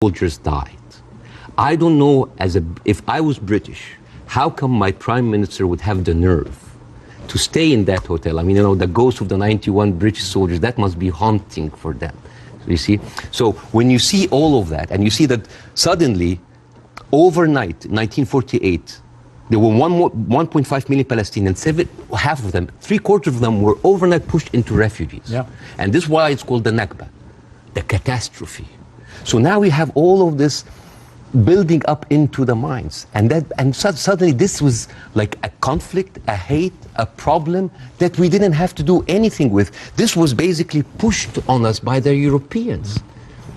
soldiers died. I don't know, if I was British, how come my prime minister would have the nerve to stay in that hotel? I mean, you know, the ghost of the 91 British soldiers, that must be haunting for them. You see? So when you see all of that, and you see that suddenly, overnight, 1948, there were 1.5 million Palestinians, half of them, three-quarters of them were overnight pushed into refugees. Yeah. And this is why it's called the Nakba, the catastrophe. So now we have all of this building up into the minds, and suddenly this was like a conflict, a hate, a problem that we didn't have to do anything with. This was basically pushed on us by the Europeans.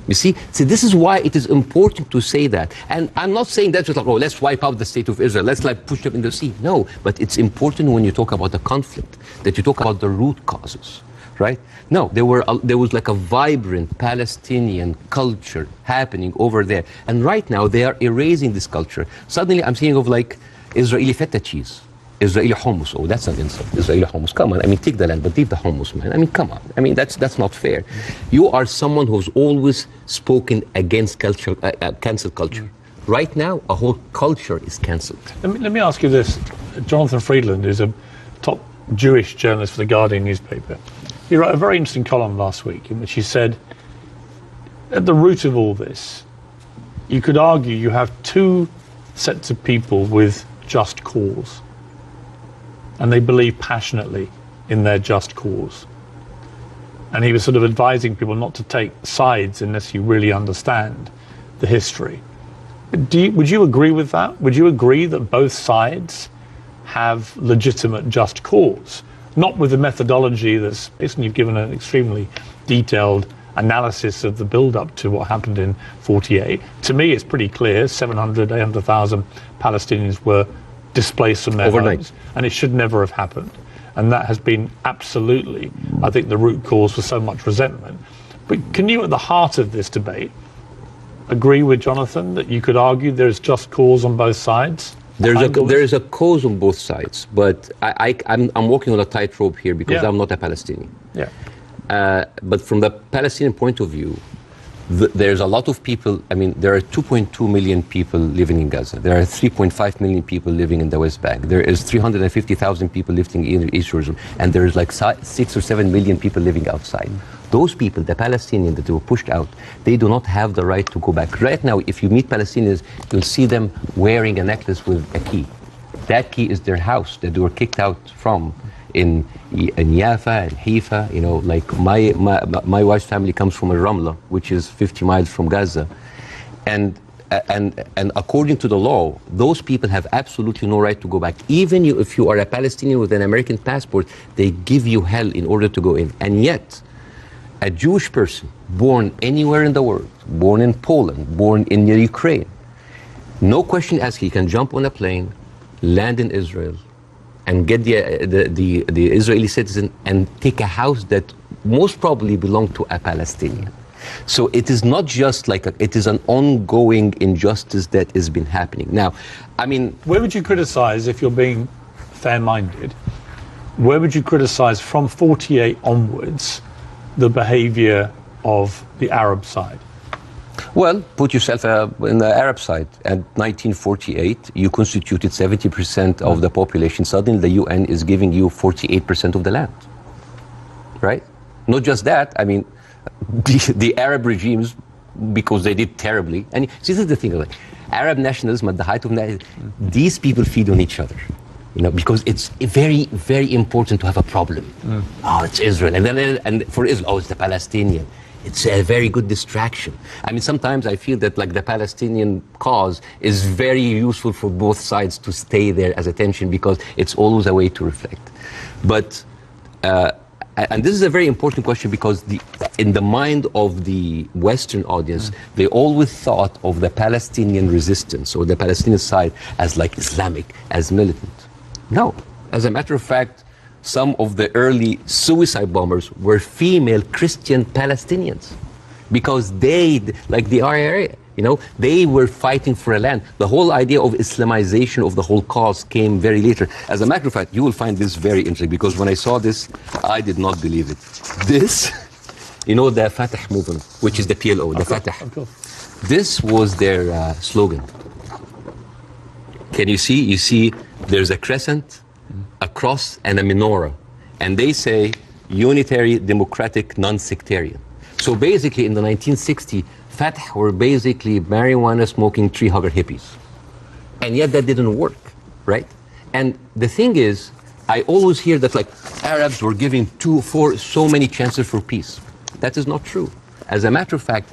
You see, so this is why it is important to say that. And I'm not saying that just like, oh, let's wipe out the state of Israel, let's like push them in the sea. No, but it's important when you talk about the conflict, that you talk about the root causes, right? No, there was like a vibrant Palestinian culture happening over there. And right now they are erasing this culture. Suddenly I'm thinking of like Israeli feta cheese. Israeli hummus. Oh, that's an insult. Israeli hummus. Come on. I mean, take the land, but leave the hummus, man. I mean, come on. I mean, that's not fair. You are someone who's always spoken against culture, cancel culture. Right now, a whole culture is cancelled. Let me ask you this. Jonathan Friedland is a top Jewish journalist for the Guardian newspaper. He wrote a very interesting column last week in which he said, at the root of all this, you could argue you have two sets of people with just cause. And they believe passionately in their just cause. And he was sort of advising people not to take sides unless you really understand the history. Would you agree with that? Would you agree that both sides have legitimate just cause? Not with the methodology that's, you've given an extremely detailed analysis of the build-up to what happened in 48. To me, it's pretty clear, 700, 800,000 Palestinians were displaced from their homes, and it should never have happened. And that has been absolutely, I think, the root cause for so much resentment. But can you, at the heart of this debate, agree with Jonathan that you could argue there's just cause on both sides? There is a cause on both sides, but I'm walking on a tightrope here because I'm not a Palestinian. Yeah. But from the Palestinian point of view, there's a lot of people. I mean, there are 2.2 million people living in Gaza. There are 3.5 million people living in the West Bank. There is 350,000 people living in East Jerusalem, and there is like 6 or 7 million people living outside. Those people, the Palestinians that were pushed out, they do not have the right to go back. Right now, if you meet Palestinians, you'll see them wearing a necklace with a key. That key is their house that they were kicked out from in Yafa and Haifa. You know, like my wife's family comes from Ramla, which is 50 miles from Gaza. And according to the law, those people have absolutely no right to go back. Even if you are a Palestinian with an American passport, they give you hell in order to go in. And yet, a Jewish person born anywhere in the world, born in Poland, born in Ukraine, no question asked, he can jump on a plane, land in Israel, and get the Israeli citizen and take a house that most probably belonged to a Palestinian. So it is not just like it is an ongoing injustice that has been happening. Now, I mean, where would you criticize, if you're being fair-minded, where would you criticize from 48 onwards the behavior of the Arab side? Well, put yourself in the Arab side. At 1948, you constituted 70% of the population. Suddenly, the UN is giving you 48% of the land, right? Not just that, I mean, the Arab regimes, because they did terribly, and see, this is the thing, like, Arab nationalism at the height of these people feed on each other. You know, because it's very, very important to have a problem. Oh, it's Israel, and for Israel, oh, it's the Palestinian. It's a very good distraction. I mean, sometimes I feel that like the Palestinian cause is very useful for both sides to stay there as attention, because it's always a way to reflect. But and this is a very important question, because in the mind of the Western audience, they always thought of the Palestinian resistance or the Palestinian side as like Islamic, as militant. No, as a matter of fact, some of the early suicide bombers were female Christian Palestinians, because they, like the RIA, you know, they were fighting for a land. The whole idea of Islamization of the whole cause came very later. As a matter of fact, you will find this very interesting, because when I saw this, I did not believe it. This, you know, the Fatah movement, which is the PLO, the Fatah. This was their slogan. Can you see? You see there's a crescent, a cross, and a menorah. And they say unitary, democratic, non-sectarian. So basically in the 1960s, Fatah were basically marijuana-smoking tree-hugger hippies. And yet that didn't work, right? And the thing is, I always hear that like Arabs were giving for so many chances for peace. That is not true. As a matter of fact,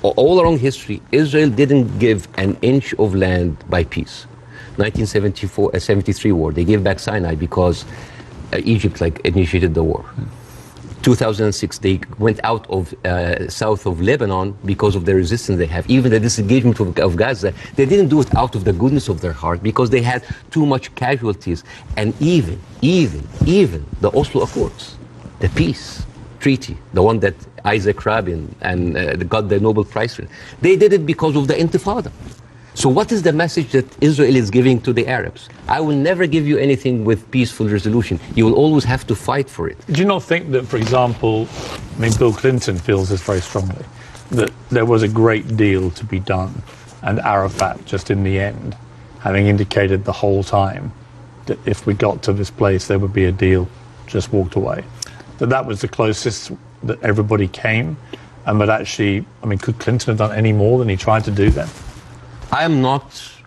all along history, Israel didn't give an inch of land by peace. 1973 war, they gave back Sinai because Egypt like initiated the war. 2006, they went out of south of Lebanon because of the resistance they have. Even the disengagement of Gaza, they didn't do it out of the goodness of their heart because they had too much casualties. And even the Oslo Accords, the peace treaty, the one that Isaac Rabin and got the Nobel Prize for, they did it because of the Intifada. So what is the message that Israel is giving to the Arabs? I will never give you anything with peaceful resolution. You will always have to fight for it. Do you not think that, for example, I mean, Bill Clinton feels this very strongly, that there was a great deal to be done, and Arafat, just in the end, having indicated the whole time that if we got to this place, there would be a deal, just walked away? That was the closest that everybody came, and but actually, I mean, could Clinton have done any more than he tried to do then? I am not,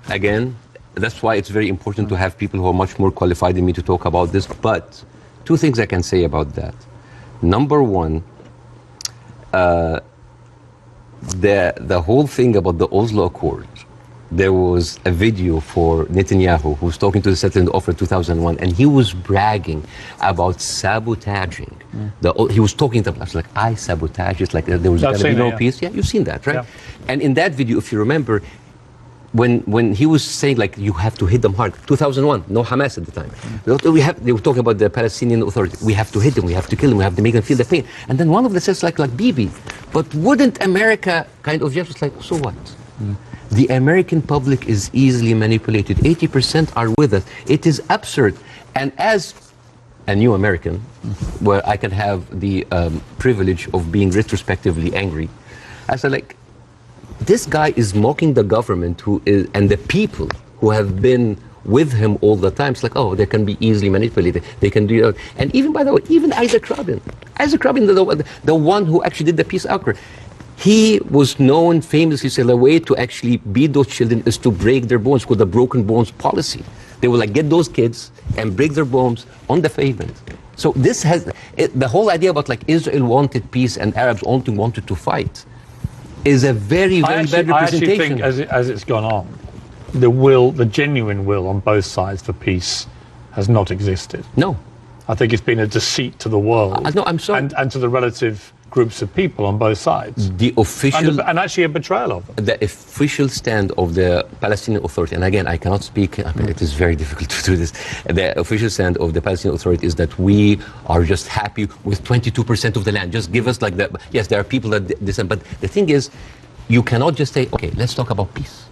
again, that's why it's very important to have people who are much more qualified than me to talk about this, but two things I can say about that. Number one, the whole thing about the Oslo Accord, there was a video for Netanyahu who was talking to the settlement offer in 2001, and he was bragging about sabotaging. He was talking to us like, I sabotage it, like there was going to be no peace. Yeah, you've seen that, right? Yeah. And in that video, if you remember, when he was saying like you have to hit them hard, 2001, no Hamas at the time. They were talking about the Palestinian Authority. We have to hit them, we have to kill them, we have to make them feel the pain. And then one of them says like Bibi, but wouldn't America kind of just like, so what? The American public is easily manipulated. 80% are with us. It is absurd. And as a new American, where I can have the privilege of being retrospectively angry, I said like, this guy is mocking the government and the people who have been with him all the time. It's like, oh, they can be easily manipulated. They can do it. And even, by the way, even Isaac Rabin, the one who actually did the peace accord, he was known famously, said the way to actually beat those children is to break their bones, called the broken bones policy. They will like get those kids and break their bones on the pavement. So this has, the whole idea about like Israel wanted peace and Arabs only wanted to fight is a very bad representation. I actually think as it's gone on, the genuine will on both sides for peace has not existed. No. I think it's been a deceit to the world. No, I'm sorry. And to the relative groups of people on both sides. The official... And actually a betrayal of them. The official stand of the Palestinian Authority, and again, I cannot speak, it is very difficult to do this. The official stand of the Palestinian Authority is that we are just happy with 22% of the land. Just give us like the... Yes, there are people that dissent, but the thing is, you cannot just say, okay, let's talk about peace.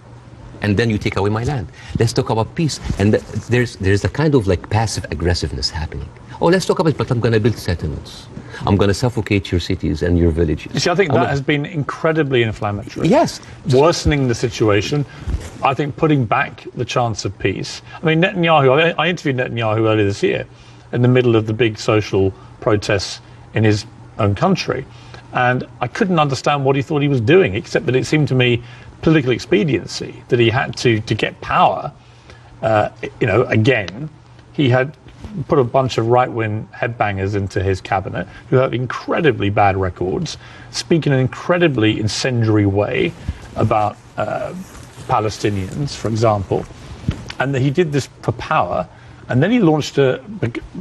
And then you take away my land. Let's talk about peace. And there's a kind of like passive aggressiveness happening. Oh, let's talk about it, but I'm going to build settlements. I'm going to suffocate your cities and your villages. You see, I think that has been incredibly inflammatory. Yes. Worsening the situation. I think putting back the chance of peace. I mean, Netanyahu, I interviewed Netanyahu earlier this year in the middle of the big social protests in his own country. And I couldn't understand what he thought he was doing, except that it seemed to me political expediency, that he had to get power. Again, he had put a bunch of right-wing headbangers into his cabinet who have incredibly bad records, speak in an incredibly incendiary way about Palestinians, for example, and that he did this for power, and then he launched,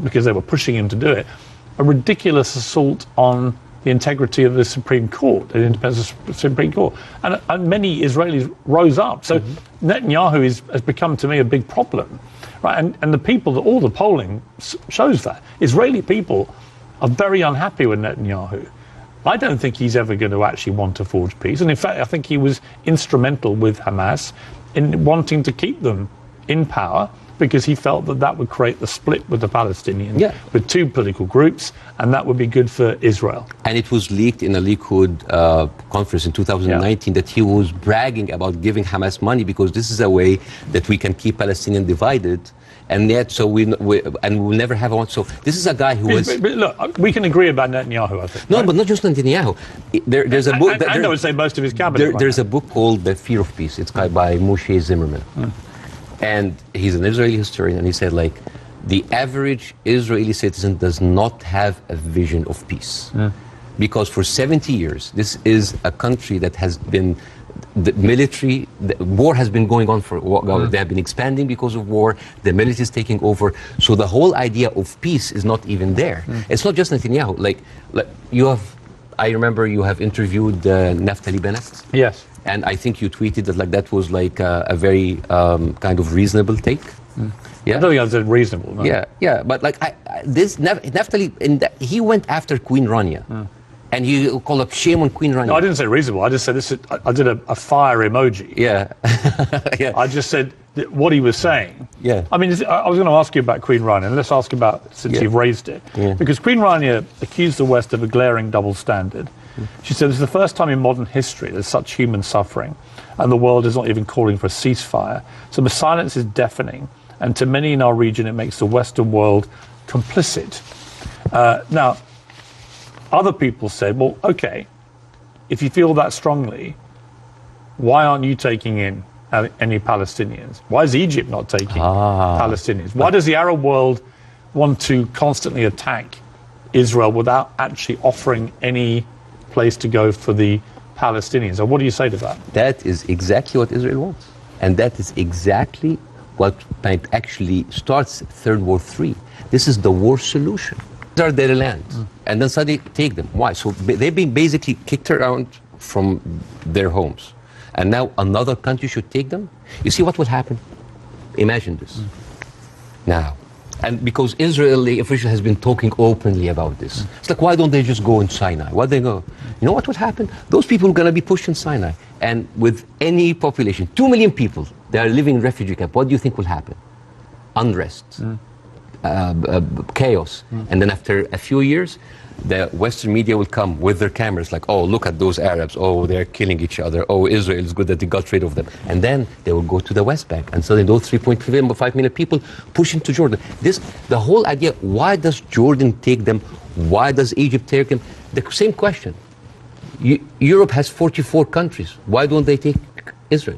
because they were pushing him to do it, a ridiculous assault on the integrity of the Supreme Court, the independence of the Supreme Court. And many Israelis rose up. So Netanyahu has become, to me, a big problem. Right? And the people, all the polling shows that. Israeli people are very unhappy with Netanyahu. I don't think he's ever going to actually want to forge peace. And in fact, I think he was instrumental with Hamas in wanting to keep them in power because he felt that that would create the split with the Palestinians, Yeah. with two political groups, and that would be good for Israel. And it was leaked in a Likud conference in 2019 that he was bragging about giving Hamas money because this is a way that we can keep Palestinians divided. And yet, so we will never have one. So this is a guy who is. But look, we can agree about Netanyahu, I think. No, right? but not just Netanyahu. There's a book. And I would say most of his cabinet. There's a book called The Fear of Peace. It's by Moshe Zimmerman. And he's an Israeli historian, and he said, like, the average Israeli citizen does not have a vision of peace. Because for 70 years, this is a country that has been, the military, the war has been going on for, they have been expanding because of war, the military is taking over, so the whole idea of peace is not even there. It's not just Netanyahu, like you have, I remember you have interviewed Naftali Bennett. Yes. And I think you tweeted that like that was like a very kind of reasonable take. Yeah. I don't think that's reasonable. No. Yeah, but like this Naftali, he went after Queen Rania, and he called up shame on Queen Rania. No, I didn't say reasonable. I just said this. I did a fire emoji. Yeah, yeah. I just said that what he was saying. Yeah. I mean, I was going to ask you about Queen Rania, and let's ask about, since you've raised it, because Queen Rania accused the West of a glaring double standard. She said, "This is the first time in modern history there's such human suffering, and the world is not even calling for a ceasefire. So the silence is deafening, and to many in our region, it makes the Western world complicit." Now, other people said, well, okay, if you feel that strongly, why aren't you taking in any Palestinians? Why is Egypt not taking Palestinians? Why does the Arab world want to constantly attack Israel without actually offering any place to go for the Palestinians? And what do you say to that? That is exactly what Israel wants. And that is exactly what might actually starts Third War III. This is the war solution. These are their land. And then suddenly take them. Why? So they've been basically kicked around from their homes. And now another country should take them? You see what would happen? Imagine this. Now, and because Israeli official has been talking openly about this. It's like, why don't they just go in Sinai? Why they go? You know what would happen? Those people are going to be pushed in Sinai. And with any population, 2 million people, they are living in refugee camp. What do you think will happen? Unrest, chaos. And then after a few years, the Western media will come with their cameras like, oh, look at those Arabs. Oh, they're killing each other. Oh, Israel is good that they got rid of them. And then they will go to the West Bank. And so then those 3.5 million people push into Jordan. The whole idea, why does Jordan take them? Why does Egypt take them? The same question. Europe has 44 countries. Why don't they take Israel?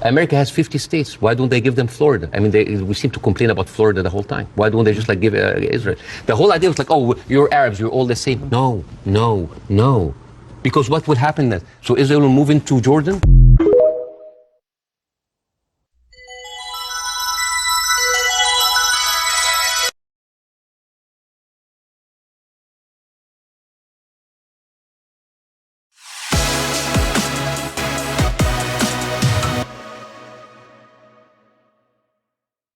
America has 50 states. Why don't they give them Florida? I mean, we seem to complain about Florida the whole time. Why don't they just like give Israel? The whole idea was like, oh, you're Arabs, you're all the same. No. Because what would happen then? So Israel will move into Jordan?